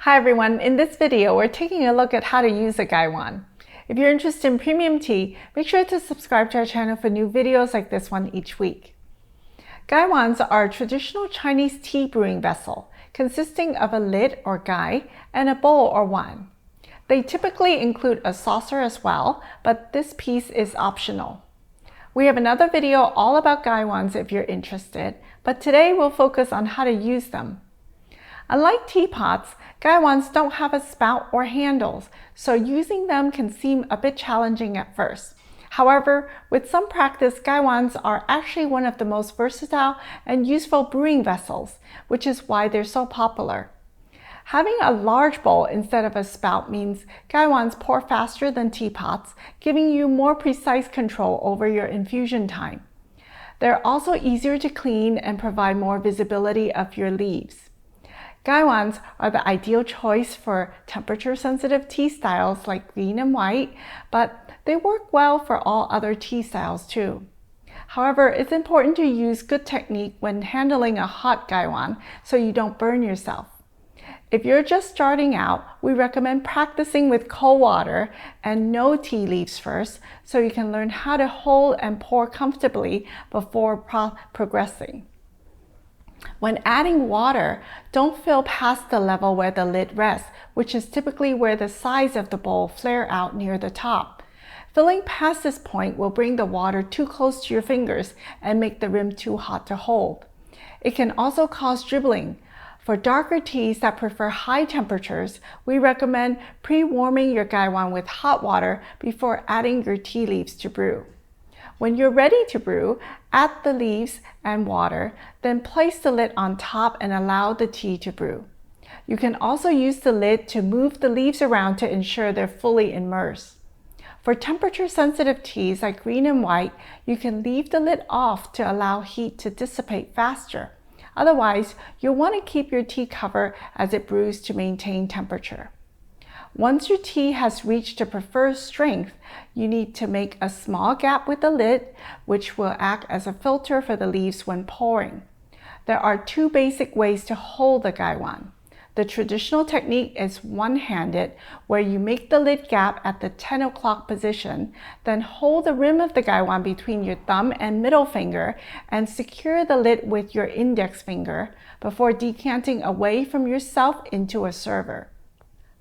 Hi everyone, in this video we're taking a look at how to use a Gaiwan. If you're interested in premium tea, make sure to subscribe to our channel for new videos like this one each week. Gaiwans are a traditional Chinese tea brewing vessel consisting of a lid or gai and a bowl or wan. They typically include a saucer as well, but this piece is optional. We have another video all about Gaiwans if you're interested, but today we'll focus on how to use them. Unlike teapots, Gaiwans don't have a spout or handles, so using them can seem a bit challenging at first. However, with some practice, Gaiwans are actually one of the most versatile and useful brewing vessels, which is why they're so popular. Having a large bowl instead of a spout means Gaiwans pour faster than teapots, giving you more precise control over your infusion time. They're also easier to clean and provide more visibility of your leaves. Gaiwans are the ideal choice for temperature-sensitive tea styles like green and white, but they work well for all other tea styles too. However, it's important to use good technique when handling a hot Gaiwan so you don't burn yourself. If you're just starting out, we recommend practicing with cold water and no tea leaves first so you can learn how to hold and pour comfortably before progressing. When adding water, don't fill past the level where the lid rests, which is typically where the sides of the bowl flare out near the top. Filling past this point will bring the water too close to your fingers and make the rim too hot to hold. It can also cause dribbling. For darker teas that prefer high temperatures, we recommend pre-warming your Gaiwan with hot water before adding your tea leaves to brew. When you're ready to brew, add the leaves and water, then place the lid on top and allow the tea to brew. You can also use the lid to move the leaves around to ensure they're fully immersed. For temperature-sensitive teas like green and white, you can leave the lid off to allow heat to dissipate faster. Otherwise, you'll want to keep your tea covered as it brews to maintain temperature. Once your tea has reached the preferred strength, you need to make a small gap with the lid, which will act as a filter for the leaves when pouring. There are two basic ways to hold the Gaiwan. The traditional technique is one-handed, where you make the lid gap at the 10 o'clock position, then hold the rim of the Gaiwan between your thumb and middle finger and secure the lid with your index finger before decanting away from yourself into a server.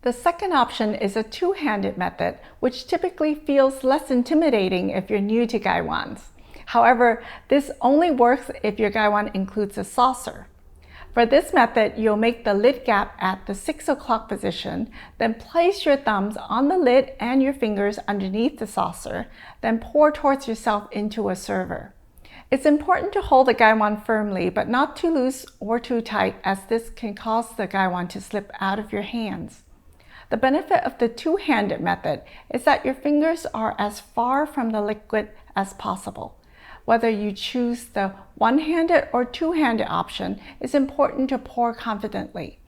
The second option is a two-handed method, which typically feels less intimidating if you're new to Gaiwans. However, this only works if your Gaiwan includes a saucer. For this method, you'll make the lid gap at the 6 o'clock position, then place your thumbs on the lid and your fingers underneath the saucer, then pour towards yourself into a server. It's important to hold the Gaiwan firmly, but not too loose or too tight, as this can cause the Gaiwan to slip out of your hands. The benefit of the two-handed method is that your fingers are as far from the liquid as possible. Whether you choose the one-handed or two-handed option, it's important to pour confidently.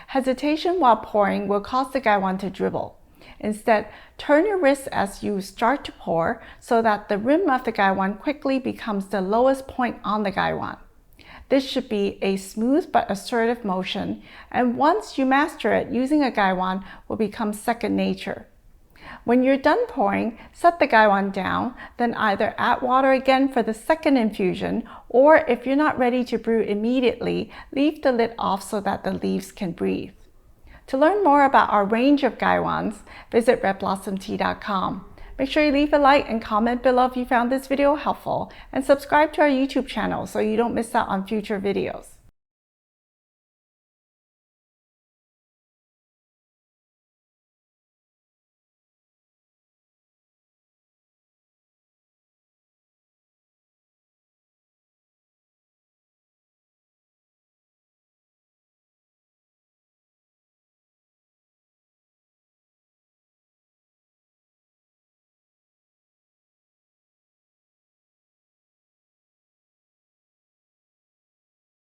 Hesitation while pouring will cause the Gaiwan to dribble. Instead, turn your wrists as you start to pour so that the rim of the Gaiwan quickly becomes the lowest point on the Gaiwan. This should be a smooth but assertive motion, and once you master it, using a Gaiwan will become second nature. When you're done pouring, set the Gaiwan down, then either add water again for the second infusion, or if you're not ready to brew immediately, leave the lid off so that the leaves can breathe. To learn more about our range of Gaiwans, visit redblossomtea.com. Make sure you leave a like and comment below if you found this video helpful, and subscribe to our YouTube channel so you don't miss out on future videos.